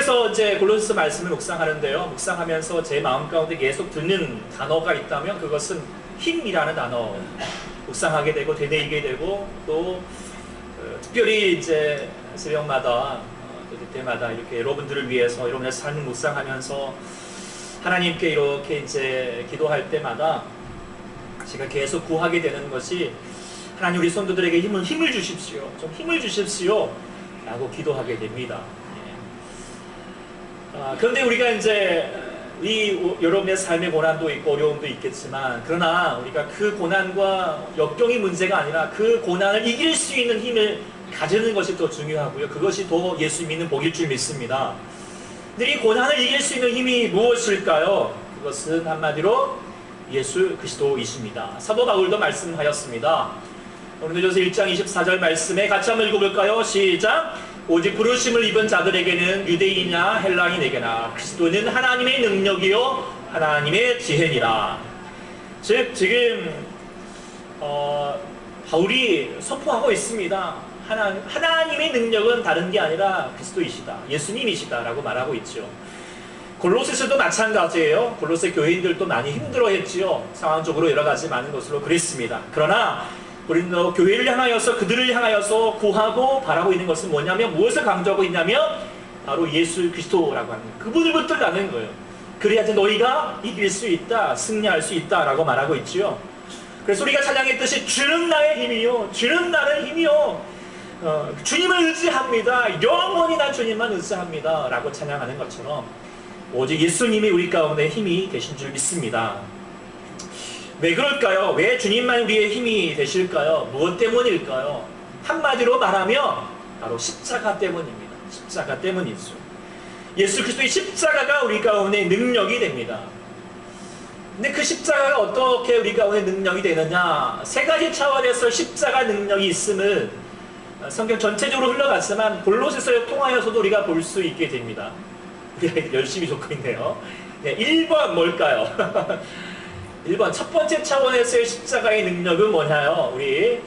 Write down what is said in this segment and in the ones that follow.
계속해서 이제 골로새서 말씀을 묵상하는데요. 묵상하면서 제 마음 가운데 계속 드는 단어가 있다면 그것은 힘이라는 단어 묵상하게 되고 되뇌이게 되고 또 특별히 이제 새벽마다 또 그때마다 이렇게 여러분들을 위해서 여러분의 삶을 묵상하면서 하나님께 이렇게 이제 기도할 때마다 제가 계속 구하게 되는 것이 하나님 우리 성도들에게 힘을 주십시오. 좀 힘을 주십시오. 라고 기도하게 됩니다. 그런데 우리가 이제 여러분의 삶의 고난도 있고 어려움도 있겠지만 그러나 우리가 그 고난과 역경이 문제가 아니라 그 고난을 이길 수 있는 힘을 가지는 것이 더 중요하고요. 그것이 더 예수 믿는 복일 줄 믿습니다. 근데 이 고난을 이길 수 있는 힘이 무엇일까요? 그것은 한마디로 예수 그리스도이십니다. 사도 바울도 말씀하였습니다. 고린도전서 1장 24절 말씀에 같이 한번 읽어볼까요? 시작! 오직 부르심을 입은 자들에게는 유대인이나 헬라인에게나 그리스도는 하나님의 능력이요 하나님의 지혜니라. 즉 지금 바울이 선포하고 있습니다. 하나님의 능력은 다른 게 아니라 그리스도이시다. 예수님이시다 라고 말하고 있죠. 골로새서도 마찬가지예요. 골로새 교인들도 많이 힘들어했지요. 상황적으로 여러 가지 많은 것으로 그랬습니다. 그러나 고린도 교회를 향하여서 그들을 향하여서 구하고 바라고 있는 것은 뭐냐면 무엇을 강조하고 있냐면 바로 예수 그리스도라고 하는 거예요. 그분을 붙들라는 거예요. 그래야지 너희가 이길 수 있다, 승리할 수 있다라고 말하고 있지요. 그래서 우리가 찬양했듯이 주는 나의 힘이요, 주는 나의 힘이요, 주님을 의지합니다. 영원히 난 주님만 의지합니다. 라고 찬양하는 것처럼 오직 예수님이 우리 가운데 힘이 되신 줄 믿습니다. 왜 그럴까요? 왜 주님만 우리의 힘이 되실까요? 무엇 때문일까요? 한마디로 말하면 바로 십자가 때문입니다. 십자가 때문이죠. 예수 그리스도의 십자가가 우리 가운데 능력이 됩니다. 근데 그 십자가가 어떻게 우리 가운데 능력이 되느냐? 세 가지 차원에서 십자가 능력이 있음을 성경 전체적으로 흘러갔지만 골로새서를 통하여서도 우리가 볼 수 있게 됩니다. 우리가 열심히 적고 있네요. 네, 1번 뭘까요? 1번 첫 번째 차원에서의 십자가의 능력은 뭐냐요? 우리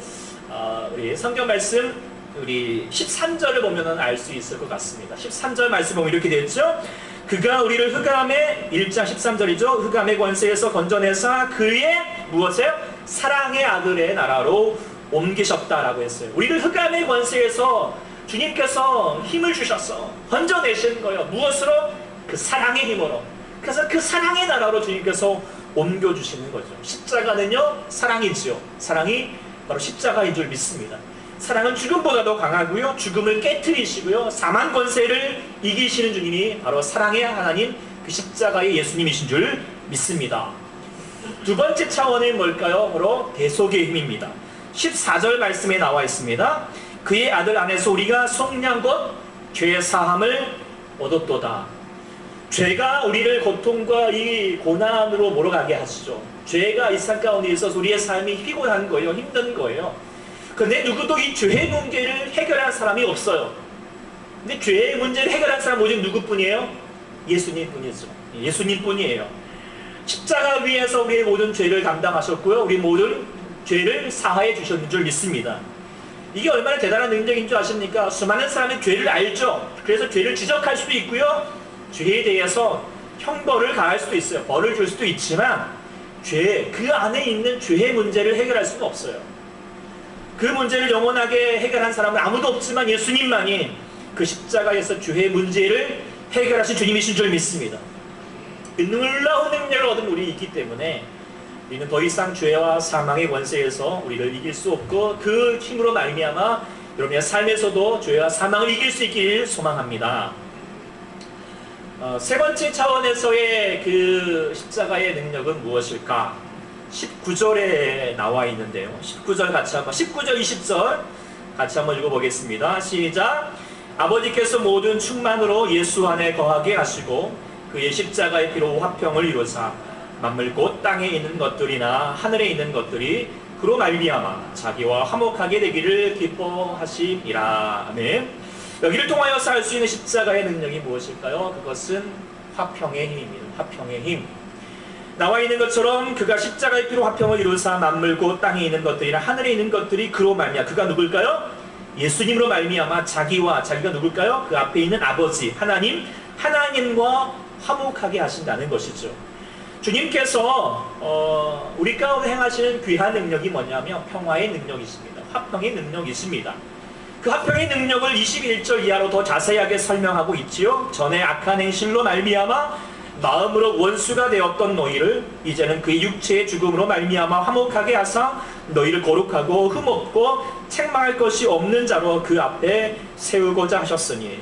성경 말씀 우리 13절을 보면 알 수 있을 것 같습니다. 13절 말씀 보면 이렇게 되었죠. 그가 우리를 흑암의 1장 13절이죠. 흑암의 권세에서 건져내사 그의 무엇이에요? 사랑의 아들의 나라로 옮기셨다라고 했어요. 우리를 흑암의 권세에서 주님께서 힘을 주셔서 건져내신 거예요. 무엇으로? 그 사랑의 힘으로. 그래서 그 사랑의 나라로 주님께서 옮겨주시는 거죠. 십자가는요 사랑이지요. 사랑이 바로 십자가인 줄 믿습니다. 사랑은 죽음보다도 강하고요, 죽음을 깨트리시고요, 사망 권세를 이기시는 주님이 바로 사랑의 하나님, 그 십자가의 예수님이신 줄 믿습니다. 두 번째 차원은 뭘까요? 바로 대속의 힘입니다. 14절 말씀에 나와 있습니다. 그의 아들 안에서 우리가 속량 곧 죄 사함을 얻었도다. 죄가 우리를 고통과 이 고난으로 몰아가게 하시죠. 죄가 이 삶 가운데 있어서 우리의 삶이 피곤한 거예요. 힘든 거예요. 그런데 누구도 이 죄의 문제를 해결한 사람이 없어요. 근데 죄의 문제를 해결한 사람은 오직 누구뿐이에요? 예수님 뿐이죠. 예수님 뿐이에요. 십자가 위에서 우리의 모든 죄를 담당하셨고요, 우리 모든 죄를 사하해 주셨는 줄 믿습니다. 이게 얼마나 대단한 능력인 줄 아십니까? 수많은 사람이 죄를 알죠. 그래서 죄를 지적할 수도 있고요, 죄에 대해서 형벌을 가할 수도 있어요. 벌을 줄 수도 있지만 그 안에 있는 죄의 문제를 해결할 수는 없어요. 그 문제를 영원하게 해결한 사람은 아무도 없지만 예수님만이 그 십자가에서 죄의 문제를 해결하신 주님이신 줄 믿습니다. 그 놀라운 능력을 얻은 우리 있기 때문에 우리는 더 이상 죄와 사망의 권세에서 우리를 이길 수 없고 그 힘으로 말미암아 여러분의 삶에서도 죄와 사망을 이길 수 있기를 소망합니다. 세 번째 차원에서의 그 십자가의 능력은 무엇일까? 19절에 나와 있는데요. 19절 같이 한번, 19절 20절 같이 한번 읽어보겠습니다. 시작! 아버지께서 모든 충만으로 예수 안에 거하게 하시고 그의 십자가의 피로 화평을 이루사 만물 곧 땅에 있는 것들이나 하늘에 있는 것들이 그로 말미암아 자기와 화목하게 되기를 기뻐하심이라. 아멘. 여기를 통하여서 할 수 있는 십자가의 능력이 무엇일까요? 그것은 화평의 힘입니다. 화평의 힘. 나와 있는 것처럼 그가 십자가의 피로 화평을 이루사 만물 곧 땅에 있는 것들이나 하늘에 있는 것들이 그로 말미암아, 그가 누굴까요? 예수님으로 말미암아 자기가 누굴까요? 그 앞에 있는 아버지 하나님, 하나님과 화목하게 하신다는 것이죠. 주님께서 우리 가운데 행하시는 귀한 능력이 뭐냐면 평화의 능력이십니다. 화평의 능력이 있습니다. 그 화평의 능력을 21절 이하로 더 자세하게 설명하고 있지요. 전에 악한 행실로 말미암아 마음으로 원수가 되었던 너희를 이제는 그의 육체의 죽음으로 말미암아 화목하게 하사 너희를 거룩하고 흠없고 책망할 것이 없는 자로 그 앞에 세우고자 하셨으니,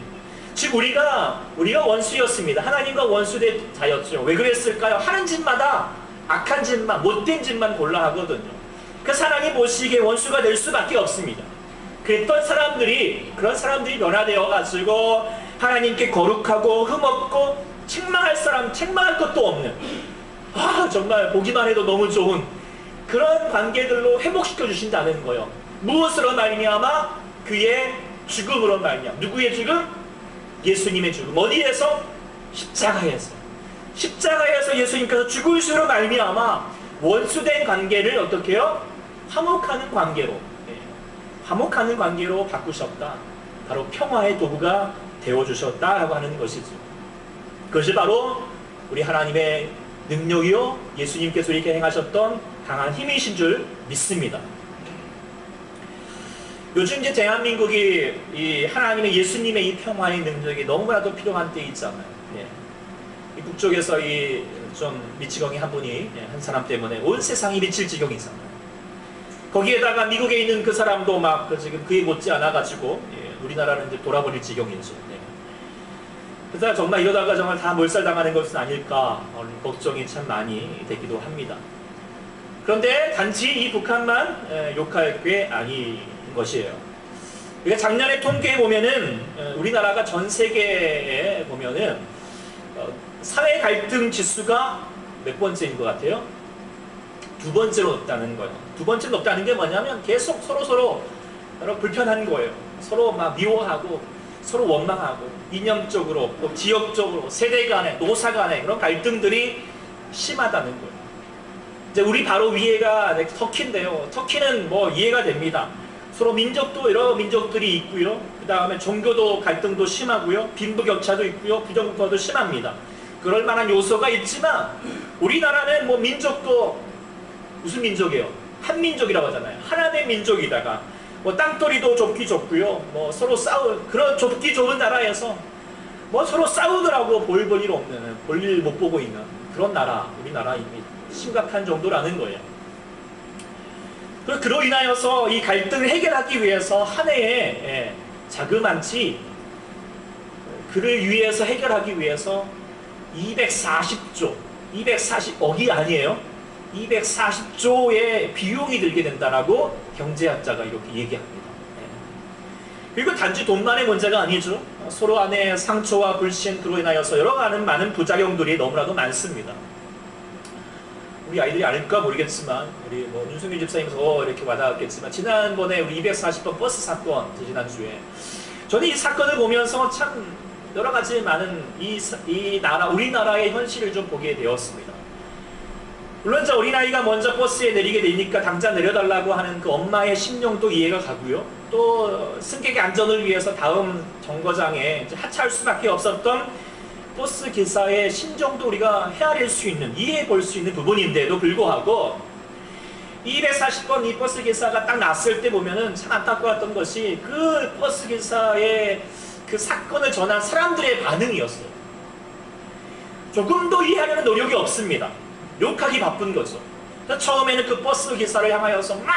즉 우리가 원수였습니다. 하나님과 원수된 자였죠. 왜 그랬을까요? 하는 짓마다 악한 짓만, 못된 짓만 골라 하거든요. 그래서 하나님 보시기에 원수가 될 수밖에 없습니다. 그런 사람들이 변화되어 가지고 하나님께 거룩하고 흠없고 책망할 것도 없는, 정말 보기만 해도 너무 좋은 그런 관계들로 회복시켜 주신다는 거예요. 무엇으로 말미암아? 그의 죽음으로 말미암아. 누구의 죽음? 예수님의 죽음. 어디에서? 십자가에서 예수님께서 죽으심으로 말미암아 원수된 관계를 어떻게 해요? 화목하는 관계로 바꾸셨다. 바로 평화의 도구가 되어주셨다라고 하는 것이죠. 그것이 바로 우리 하나님의 능력이요, 예수님께서 이렇게 행하셨던 강한 힘이신 줄 믿습니다. 요즘 이제 대한민국이 이 하나님의 예수님의 이 평화의 능력이 너무나도 필요한 때 있잖아요. 이 북쪽에서 좀 미치광이 한 분이, 한 사람 때문에 온 세상이 미칠 지경이잖아요. 거기에다가 미국에 있는 그 사람도 막 지금 그에 못지 않아가지고 우리나라는 이제 돌아버릴 지경이죠. 그래서 정말 이러다가 정말 다 몰살당하는 것은 아닐까 걱정이 참 많이 되기도 합니다. 그런데 단지 이 북한만 욕할 게 아닌 것이에요. 그러니까 작년에 통계에 보면은 우리나라가 전 세계에 보면은 사회 갈등 지수가 몇 번째인 것 같아요? 두 번째로 높다는 거예요. 두 번째로 높다는 게 뭐냐면 계속 서로 불편한 거예요. 서로 막 미워하고 서로 원망하고 이념적으로 또 지역적으로 세대 간에 노사 간에 그런 갈등들이 심하다는 거예요. 이제 우리 바로 위에가 터키인데요. 터키는 뭐 이해가 됩니다. 서로 민족도 여러 민족들이 있고요. 그 다음에 종교도 갈등도 심하고요. 빈부격차도 있고요. 부정부패도 심합니다. 그럴 만한 요소가 있지만 우리나라는 뭐 민족도 무슨 민족이에요? 한민족이라고 하잖아요. 하나의 민족이다가 뭐 땅덩이도 좁기 좁고요. 뭐 서로 그런 좁기 좁은 나라에서 뭐 서로 싸우더라고 볼 일 없는, 볼 일 못 보고 있는 그런 나라, 우리나라입니다. 심각한 정도라는 거예요. 그로 인하여서 이 갈등을 해결하기 위해서 한 해에 자그만치 그를 위해서 해결하기 위해서 240억이 아니에요. 240조의 비용이 들게 된다라고 경제학자가 이렇게 얘기합니다. 그리고 단지 돈만의 문제가 아니죠. 서로 안에 상처와 불신, 그로 인하여서 여러 많은 부작용들이 너무나도 많습니다. 우리 아이들이 알까 모르겠지만, 우리 뭐 윤석열 집사님 더 이렇게 와닿았겠지만, 지난번에 우리 240번 버스 사건, 지난주에 저는 이 사건을 보면서 참 여러 가지 많은 우리나라의 현실을 좀 보게 되었습니다. 물론 이제 어린아이가 먼저 버스에 내리게 되니까 당장 내려달라고 하는 그 엄마의 심령도 이해가 가고요. 또 승객의 안전을 위해서 다음 정거장에 하차할 수밖에 없었던 버스 기사의 심정도 우리가 헤아릴 수 있는, 이해해 볼 수 있는 부분인데도 불구하고 240번 이 버스 기사가 딱 났을 때 보면은 참 안타까웠던 것이 그 버스 기사의 그 사건을 전한 사람들의 반응이었어요. 조금 더 이해하려는 노력이 없습니다. 욕하기 바쁜 거죠. 처음에는 그 버스 기사를 향하여서 막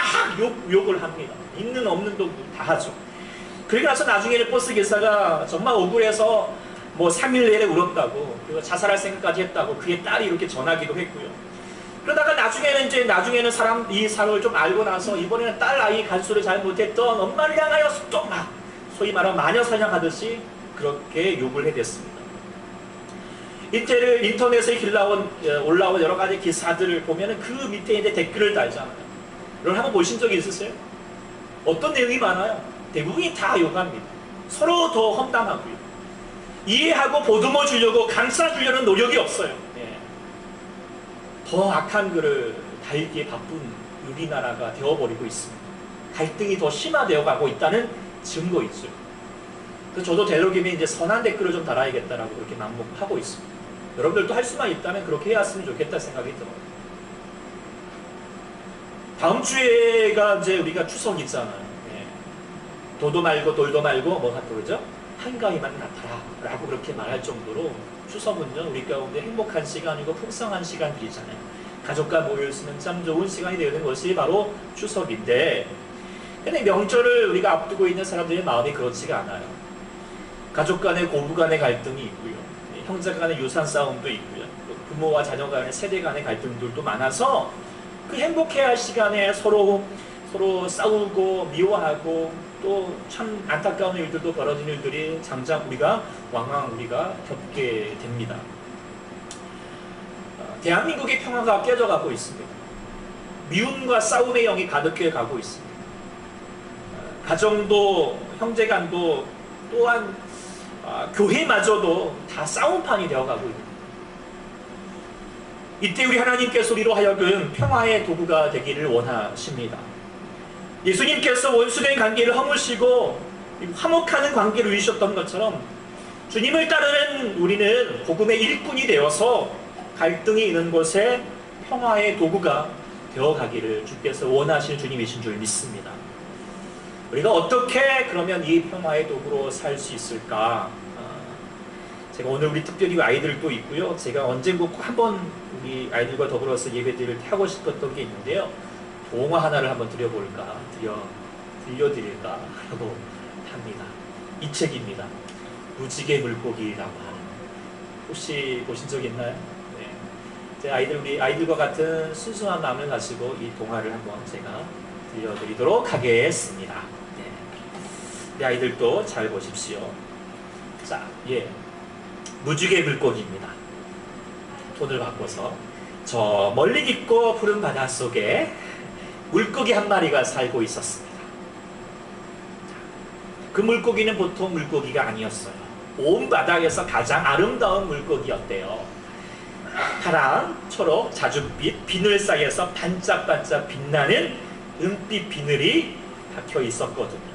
욕을 합니다. 있는 없는 도 다 하죠. 그리고 나서 나중에는 버스 기사가 정말 억울해서 뭐 3일 내내 울었다고, 그리고 자살할 생각까지 했다고 그의 딸이 이렇게 전하기도 했고요. 그러다가 나중에는 이 사람을 좀 알고 나서 이번에는 딸 아이 간수를 잘 못했던 엄마를 향하여서 또 막 소위 말하면 마녀 사냥하듯이 그렇게 욕을 해댔습니다. 인터넷에 올라온 여러 가지 기사들을 보면 그 밑에 이제 댓글을 달잖아요. 이걸 한번 보신 적이 있으세요? 어떤 내용이 많아요? 대부분이 다 욕합니다. 서로 더 험담하고요. 이해하고 보듬어 주려고 감싸 주려는 노력이 없어요. 더 악한 글을 달기에 바쁜 우리나라가 되어버리고 있습니다. 갈등이 더 심화되어 가고 있다는 증거이죠. 그래서 저도 되도록이면 이제 선한 댓글을 좀 달아야겠다라고 그렇게 맘먹하고 있습니다. 여러분들도 할 수만 있다면 그렇게 해왔으면 좋겠다 생각이 들어요. 다음 주에가 이제 우리가 추석 있잖아요. 예. 도도 말고 돌도 말고 뭐 그러죠? 한가위만 나타라 라고 그렇게 말할 정도로 추석은요 우리 가운데 행복한 시간이고 풍성한 시간들이잖아요. 가족과 모여 있으면 참 좋은 시간이 되는 것이 바로 추석인데, 근데 명절을 우리가 앞두고 있는 사람들의 마음이 그렇지가 않아요. 가족 간의 고부 간의 갈등이 있고요, 형제 간의 유산 싸움도 있고요, 부모와 자녀 간의 세대 간의 갈등들도 많아서 그 행복해야 할 시간에 서로 싸우고 미워하고 또 참 안타까운 일들도 벌어진 일들이 장장 우리가 겪게 됩니다. 대한민국의 평화가 깨져가고 있습니다. 미움과 싸움의 영이 가득해 가고 있습니다. 가정도 형제간도 또한 교회마저도 다 싸움판이 되어가고 있습니다. 이때 우리 하나님께서 우리로 하여금 평화의 도구가 되기를 원하십니다. 예수님께서 원수된 관계를 허무시고 화목하는 관계를 이루셨던 것처럼 주님을 따르는 우리는 복음의 일꾼이 되어서 갈등이 있는 곳에 평화의 도구가 되어가기를 주께서 원하시는 주님이신 줄 믿습니다. 우리가 어떻게 그러면 이 평화의 도구로 살 수 있을까? 제가 오늘 우리 특별히 아이들도 있고요. 제가 언젠가 꼭 한번 우리 아이들과 더불어서 예배드릴 때 하고 싶었던 게 있는데요. 동화 하나를 한번 들려드릴까 하고 합니다. 이 책입니다. 무지개 물고기라고 하는. 혹시 보신 적 있나요? 네. 제 우리 아이들과 같은 순수한 마음을 가지고 이 동화를 한번 제가 들려드리도록 하겠습니다. 네. 우리 아이들도 잘 보십시오. 자, 무지개 물고기입니다. 톤을 바꿔서 저 멀리 깊고 푸른 바닷속에 물고기 한 마리가 살고 있었습니다. 그 물고기는 보통 물고기가 아니었어요. 온 바닥에서 가장 아름다운 물고기였대요. 파랑, 초록, 자줏빛, 비늘 사이에서 반짝반짝 빛나는 은빛 비늘이 박혀 있었거든요.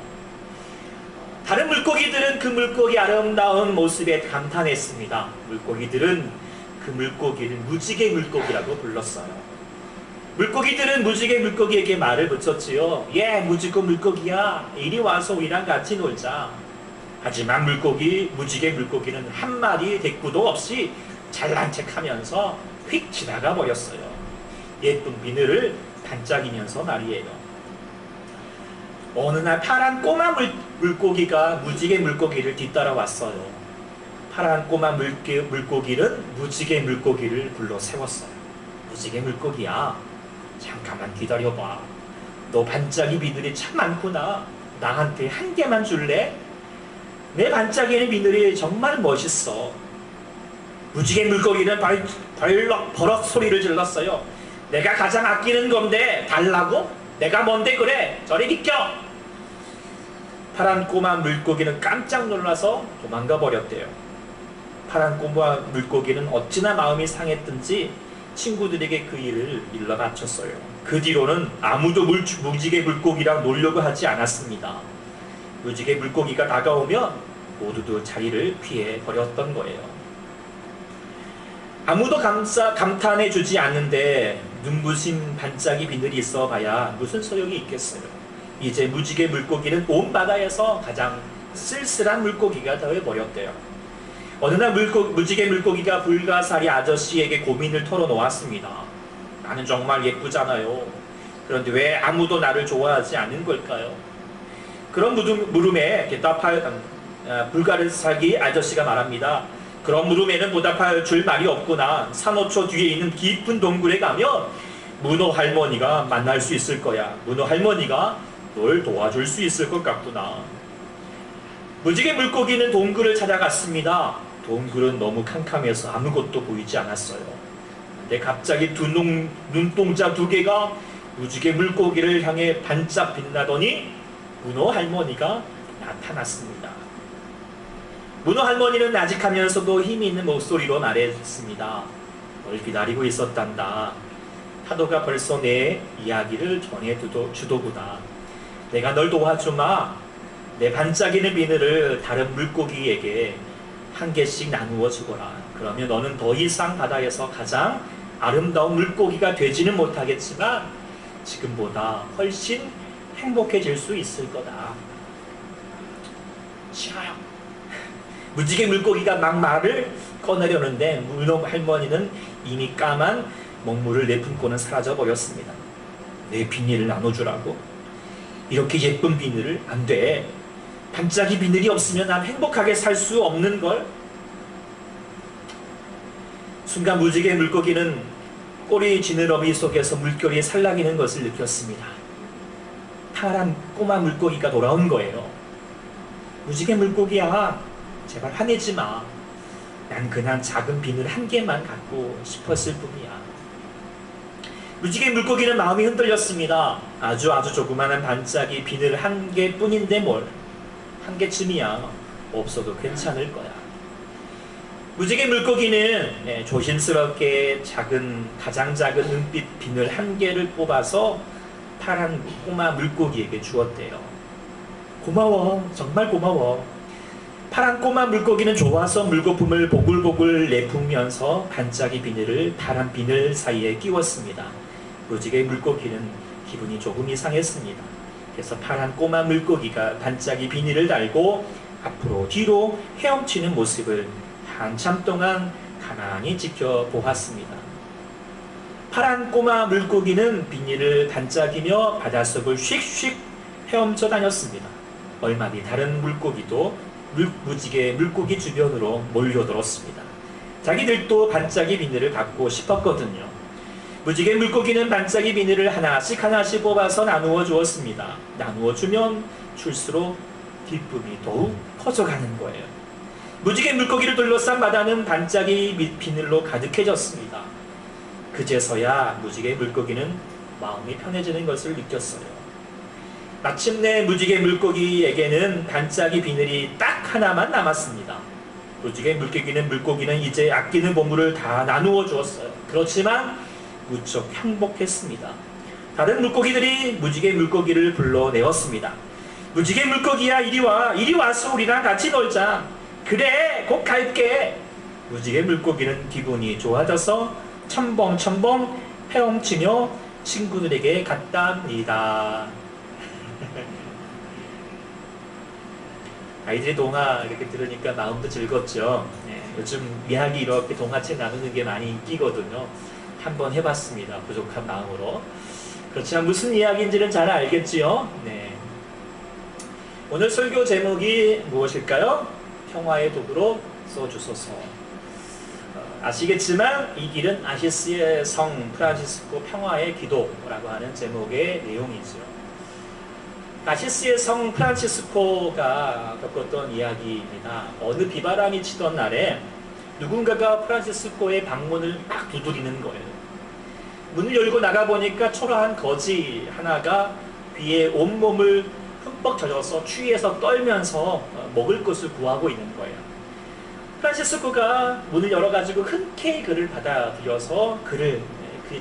다른 물고기들은 그 물고기 아름다운 모습에 감탄했습니다. 물고기들은 그 물고기를 무지개 물고기라고 불렀어요. 물고기들은 무지개 물고기에게 말을 붙였지요. 무지개 물고기야, 이리 와서 우리랑 같이 놀자. 하지만 무지개 물고기는 한 마리 대꾸도 없이 잘난 척하면서 휙 지나가 버렸어요. 예쁜 비늘을 반짝이면서 말이에요. 어느 날 파란 꼬마 물고기가 무지개 물고기를 뒤따라왔어요. 파란 꼬마 물고기는 무지개 물고기를 불러 세웠어요. 무지개 물고기야, 잠깐만 기다려봐. 너 반짝이 비늘이 참 많구나. 나한테 한 개만 줄래? 내 반짝이는 비늘이 정말 멋있어. 무지개 물고기는 버럭 소리를 질렀어요. 내가 가장 아끼는 건데 달라고? 내가 뭔데 그래? 저리 비켜! 파란 꼬마 물고기는 깜짝 놀라서 도망가 버렸대요. 파란 꼬마 물고기는 어찌나 마음이 상했든지 친구들에게 그 일을 일러 바쳤어요. 그 뒤로는 아무도 무지개 물고기랑 놀려고 하지 않았습니다. 무지개 물고기가 다가오면 모두도 자리를 피해 버렸던 거예요. 아무도 감탄해 주지 않는데 눈부신 반짝이 비늘이 있어 봐야 무슨 소용이 있겠어요. 이제 무지개 물고기는 온 바다에서 가장 쓸쓸한 물고기가 되어버렸대요. 어느 날 무지개 물고기가 불가사리 아저씨에게 고민을 털어놓았습니다. 나는 정말 예쁘잖아요. 그런데 왜 아무도 나를 좋아하지 않는 걸까요? 그런 물음에 대답할 불가사리 아저씨가 말합니다. 그런 물음에는 보답할 줄 말이 없구나. 산호초 뒤에 있는 깊은 동굴에 가면 문어 할머니가 만날 수 있을 거야. 문어 할머니가 널 도와줄 수 있을 것 같구나. 무지개 물고기는 동굴을 찾아갔습니다. 동굴은 너무 캄캄해서 아무것도 보이지 않았어요. 근데 갑자기 눈동자 두 개가 무지개 물고기를 향해 반짝 빛나더니 문어 할머니가 나타났습니다. 문어 할머니는 나직하면서도 힘이 있는 목소리로 말했습니다. 널 기다리고 있었단다. 파도가 벌써 내 이야기를 전해주더구나. 내가 널 도와주마. 내 반짝이는 비늘을 다른 물고기에게 한 개씩 나누어 주거라. 그러면 너는 더 이상 바다에서 가장 아름다운 물고기가 되지는 못하겠지만 지금보다 훨씬 행복해질 수 있을 거다. 싫어요. 무지개 물고기가 막 말을 꺼내려는데 물놈 할머니는 이미 까만 먹물을 내뿜고는 사라져 버렸습니다. 내 비닐을 나눠주라고? 이렇게 예쁜 비늘을? 안 돼. 반짝이 비늘이 없으면 난 행복하게 살 수 없는 걸. 순간 무지개 물고기는 꼬리 지느러미 속에서 물결이 살랑이는 것을 느꼈습니다. 파란 꼬마 물고기가 돌아온 거예요. 무지개 물고기야, 제발 화내지 마. 난 그냥 작은 비늘 한 개만 갖고 싶었을 뿐이야. 무지개 물고기는 마음이 흔들렸습니다. 아주 조그마한 반짝이 비늘 한 개뿐인데 뭘. 한 개쯤이야. 없어도 괜찮을 거야. 무지개 물고기는 조심스럽게 가장 작은 은빛 비늘 한 개를 뽑아서 파란 꼬마 물고기에게 주었대요. 고마워. 정말 고마워. 파란 꼬마 물고기는 좋아서 물거품을 보글보글 내뿜으면서 반짝이 비늘을 파란 비늘 사이에 끼웠습니다. 무지개 물고기는 기분이 조금 이상했습니다. 그래서 파란 꼬마 물고기가 반짝이 비닐을 달고 앞으로 뒤로 헤엄치는 모습을 한참 동안 가만히 지켜보았습니다. 파란 꼬마 물고기는 비닐을 반짝이며 바닷속을 휙휙 헤엄쳐 다녔습니다. 얼마 뒤 다른 물고기도 무지개 물고기 주변으로 몰려들었습니다. 자기들도 반짝이 비닐을 갖고 싶었거든요. 무지개 물고기는 반짝이 비닐을 하나씩 뽑아서 나누어 주었습니다. 나누어 주면 줄수록 기쁨이 더욱 커져가는 거예요. 무지개 물고기를 둘러싼 바다는 반짝이 비늘로 가득해졌습니다. 그제서야 무지개 물고기는 마음이 편해지는 것을 느꼈어요. 마침내 무지개 물고기에게는 반짝이 비늘이 딱 하나만 남았습니다. 무지개 물고기는 이제 아끼는 보물을 다 나누어 주었어요. 그렇지만 무척 행복했습니다. 다른 물고기들이 무지개 물고기를 불러내었습니다. 무지개 물고기야, 이리 와. 이리 와서 우리랑 같이 놀자. 그래, 곧 갈게. 무지개 물고기는 기분이 좋아져서 첨벙첨벙 헤엄치며 친구들에게 갔답니다. 아이들의 동화 이렇게 들으니까 마음도 즐겁죠. 요즘 이야기 이렇게 동화책 나누는 게 많이 인기거든요. 한번 해봤습니다. 부족한 마음으로. 그렇지만 무슨 이야기인지는 잘 알겠지요. 오늘 설교 제목이 무엇일까요? 평화의 도구로 써주소서. 아시겠지만 이 길은 아시스의 성 프란치스코 평화의 기도라고 하는 제목의 내용이죠. 아시스의 성 프란치스코가 겪었던 이야기입니다. 어느 비바람이 치던 날에 누군가가 프란치스코의 방문을 막 두드리는 거예요. 문을 열고 나가보니까 초라한 거지 하나가 비에 온몸을 흠뻑 젖어서 추위에서 떨면서 먹을 것을 구하고 있는 거예요. 프란치스코가 문을 열어가지고 흔쾌히 그를 받아들여서 그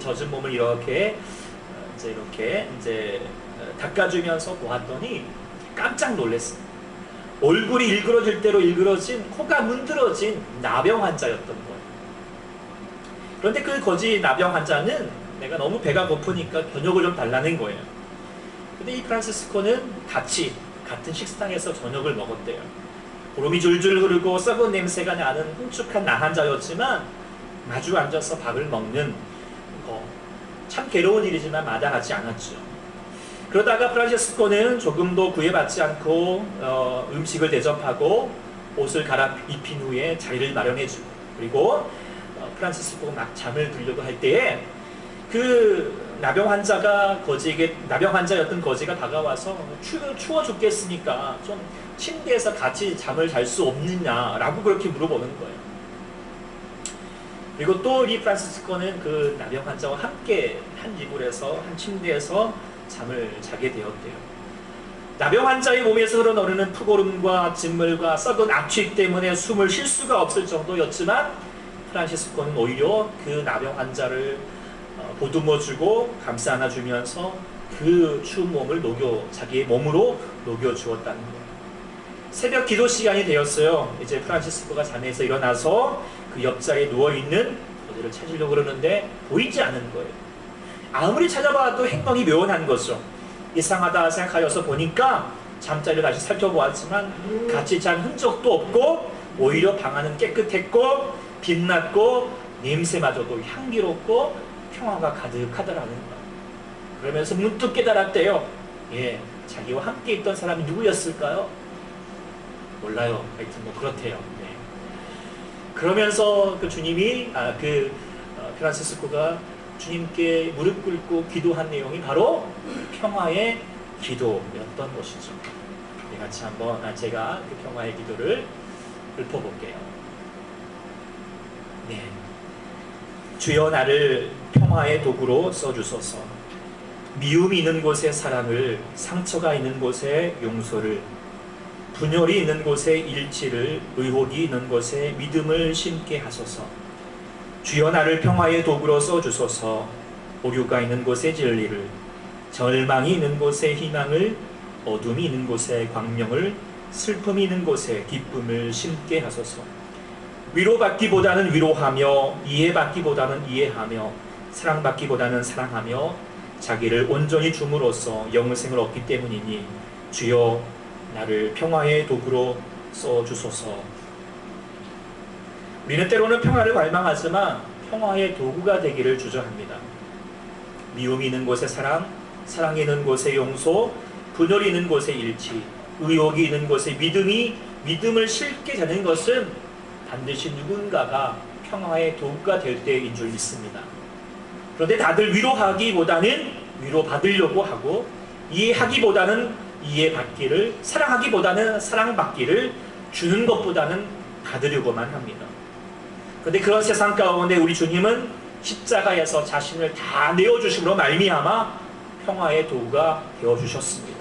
젖은 몸을 이렇게 닦아주면서 보았더니 깜짝 놀랐습니다. 얼굴이 일그러질 대로 일그러진, 코가 문드러진 나병 환자였던 거예요. 그런데 그 거지 나병 환자는 내가 너무 배가 고프니까 저녁을 좀 달라는 거예요. 근데 이 프란치스코는 같은 식당에서 저녁을 먹었대요. 보름이 줄줄 흐르고 썩은 냄새가 나는 흉측한 나환자였지만 마주 앉아서 밥을 먹는 거 참 괴로운 일이지만 마다하지 않았죠. 그러다가 프란치스코는 조금도 구애받지 않고 음식을 대접하고 옷을 갈아입힌 후에 자리를 마련해주고, 그리고 프란치스코가 막 잠을 들려고 할 때에 그 나병 환자였던 거지가 다가와서 추워 죽겠으니까 좀 침대에서 같이 잠을 잘 수 없느냐라고 그렇게 물어보는 거예요. 그리고 또 이 프란치스코는 그 나병 환자와 함께 한 이불에서 한 침대에서 잠을 자게 되었대요. 나병 환자의 몸에서 흘러나오는 푸고름과 진물과 썩은 악취 때문에 숨을 쉴 수가 없을 정도였지만 프란치스코는 오히려 그 나병 환자를 보듬어주고 감싸 안아주면서 그 추운 몸을 자기의 몸으로 녹여주었다는 거예요. 새벽 기도 시간이 되었어요. 이제 프란치스코가 잠에서 일어나서 그 옆자리에 누워있는 어디를 찾으려고 그러는데 보이지 않는 거예요. 아무리 찾아봐도 행방이 묘한 거죠. 이상하다 생각하여서 보니까 잠자리를 다시 살펴보았지만 같이 잔 흔적도 없고 오히려 방 안은 깨끗했고 빛났고 냄새마저도 향기롭고 평화가 가득하더라는 거예요. 그러면서 문득 깨달았대요. 예, 자기와 함께 있던 사람이 누구였을까요? 몰라요. 하여튼 뭐 그렇대요. 네. 그러면서 그 주님이 프란치스코가 주님께 무릎 꿇고 기도한 내용이 바로 평화의 기도였던 것이죠. 같이 한번 제가 그 평화의 기도를 읊어볼게요. 네. 주여 나를 평화의 도구로 써주소서. 미움이 있는 곳에 사랑을, 상처가 있는 곳에 용서를, 분열이 있는 곳에 일치를, 의혹이 있는 곳에 믿음을 심게 하소서. 주여 나를 평화의 도구로 써주소서. 오류가 있는 곳에 진리를, 절망이 있는 곳에 희망을, 어둠이 있는 곳에 광명을, 슬픔이 있는 곳에 기쁨을 심게 하소서. 위로받기보다는 위로하며, 이해받기보다는 이해하며, 사랑받기보다는 사랑하며 자기를 온전히 줌으로써 영생을 얻기 때문이니 주여 나를 평화의 도구로 써주소서. 우리는 때로는 평화를 갈망하지만 평화의 도구가 되기를 주저합니다. 미움이 있는 곳에 사랑, 사랑이 있는 곳에 용서, 분열이 있는 곳에 일치, 의혹이 있는 곳에 믿음을 실게 되는 것은 반드시 누군가가 평화의 도구가 될 때인 줄 믿습니다. 그런데 다들 위로하기보다는 위로받으려고 하고, 이해하기보다는 이해받기를, 사랑하기보다는 사랑받기를, 주는 것보다는 받으려고만 합니다. 그런데 그런 세상 가운데 우리 주님은 십자가에서 자신을 다 내어주심으로 말미암아 평화의 도구가 되어주셨습니다.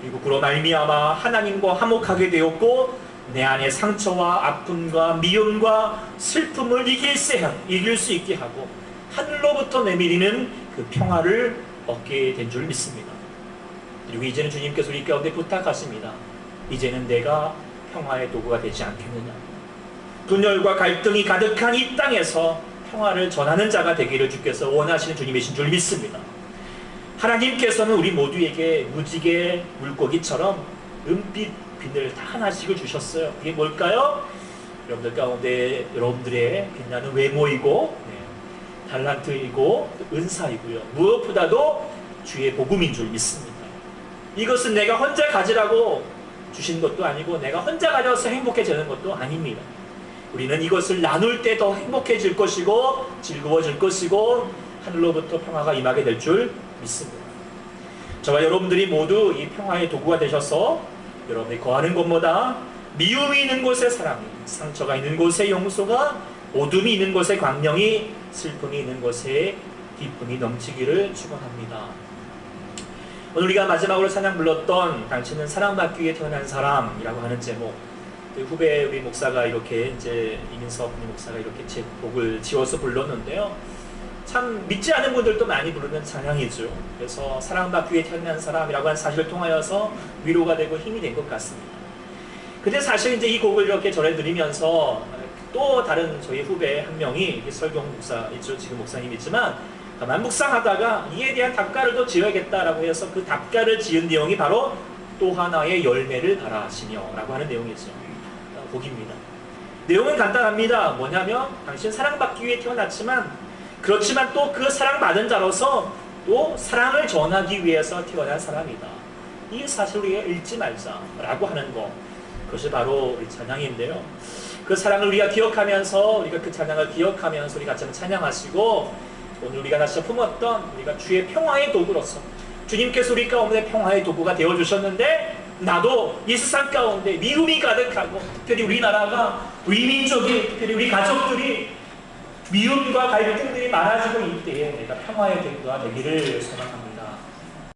그리고 그로 말미암아 하나님과 화목하게 되었고, 내 안에 상처와 아픔과 미움과 슬픔을 이길 수 있게 하고 하늘로부터 내밀이는 그 평화를 얻게 된 줄 믿습니다. 그리고 이제는 주님께서 우리 가운데 부탁하십니다. 이제는 내가 평화의 도구가 되지 않겠느냐. 분열과 갈등이 가득한 이 땅에서 평화를 전하는 자가 되기를 주께서 원하시는 주님이신 줄 믿습니다. 하나님께서는 우리 모두에게 무지개 물고기처럼 은빛 비늘 다 하나씩을 주셨어요. 이게 뭘까요? 여러분들 가운데 여러분들의 빛나는 외모이고, 달란트이고 은사이고요. 무엇보다도 주의 복음인 줄 믿습니다. 이것은 내가 혼자 가지라고 주신 것도 아니고 내가 혼자 가져서 행복해지는 것도 아닙니다. 우리는 이것을 나눌 때 더 행복해질 것이고 즐거워질 것이고 하늘로부터 평화가 임하게 될 줄 믿습니다. 저와 여러분들이 모두 이 평화의 도구가 되셔서 여러분이 거하는 곳마다 미움이 있는 곳에 사랑이, 상처가 있는 곳에 용서가, 어둠이 있는 곳에 광명이, 슬픔이 있는 곳에 기쁨이 넘치기를 축원합니다. 오늘 우리가 마지막으로 찬양 불렀던 당신은 사랑받기 위해 태어난 사람이라고 하는 제목, 그 후배 우리 목사가 이렇게 이제 이민석 목사가 이렇게 제 곡을 지어서 불렀는데요. 참 믿지 않은 분들도 많이 부르는 찬양이죠. 그래서 사랑받기 위해 태어난 사람이라고 하는 사실을 통하여서 위로가 되고 힘이 된 것 같습니다. 근데 사실 이제 이 곡을 이렇게 전해드리면서 또 다른 저희 후배 한 명이 설경 목사 있죠. 지금 목사님이지만 가만 묵상하다가 이에 대한 답가를 또 지어야겠다라고 해서 그 답가를 지은 내용이 바로 또 하나의 열매를 바라시며 라고 하는 내용이죠. 곡입니다. 내용은 간단합니다. 뭐냐면 당신 사랑받기 위해 태어났지만 그렇지만 또 그 사랑받은 자로서 또 사랑을 전하기 위해서 태어난 사람이다. 이 사실을 우리가 잊지 말자라고 하는 것, 그것이 바로 우리 찬양인데요. 그 사랑을 우리가 기억하면서 우리가 그 찬양을 기억하면서 우리 같이 한번 찬양하시고, 오늘 우리가 다시 품었던 우리가 주의 평화의 도구로서 주님께서 우리 가운데 평화의 도구가 되어주셨는데, 나도 이 세상 가운데 미움이 가득하고 특별히 우리나라가 우리 민족이 특별히 우리 가족들이 미움과 갈등들이 많아지고 있을 때에 내가 평화의 도구가 되기를 소망합니다.